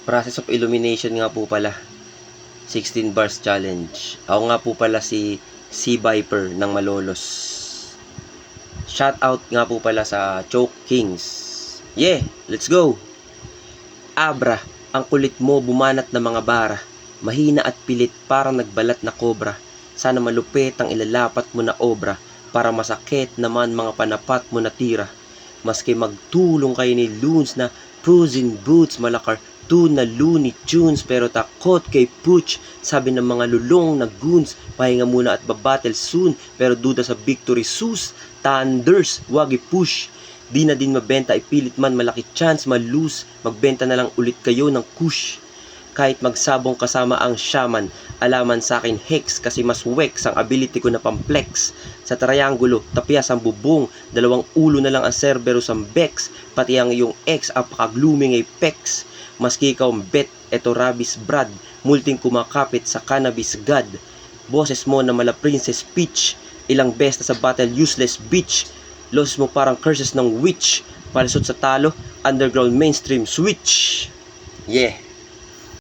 Process of elimination nga po pala. 16 bars challenge. Ako nga po pala si Viper ng Malolos. Shout out nga po pala sa Choke Kings. Yeah, let's go. Abra, ang kulit mo bumanat na mga bara. Mahina at pilit parang nagbalat na kobra. Sana malupit ang ilalapat mo na obra. Para masakit naman mga panapat mo na tira. Maski magtulong kayo ni Loons na Puss in Boots malakar na Looney Tunes pero takot kay Pooch. Sabi ng mga lulong na goons, pahinga muna at babattle soon pero duda sa victory sus. Thunders, wag i-push. Di na din mabenta, ipilit man malaki chance malose. Magbenta na lang ulit kayo ng kush. Kahit magsabong kasama ang shaman, alaman sa akin hex kasi mas wex ang ability ko na pamplex. Sa triangulo, tapyas ang bubong, dalawang ulo na lang ang Cerberus ang Bex, pati ang iyong ex apaka-glooming apex. Maski ikaw ang bet, eto Rabis Brad, multing kumakapit sa cannabis god. Boses mo na mala Princess Peach, ilang best na sa battle useless bitch. Los mo parang curses ng witch, palusot sa talo, underground mainstream switch. Yeah.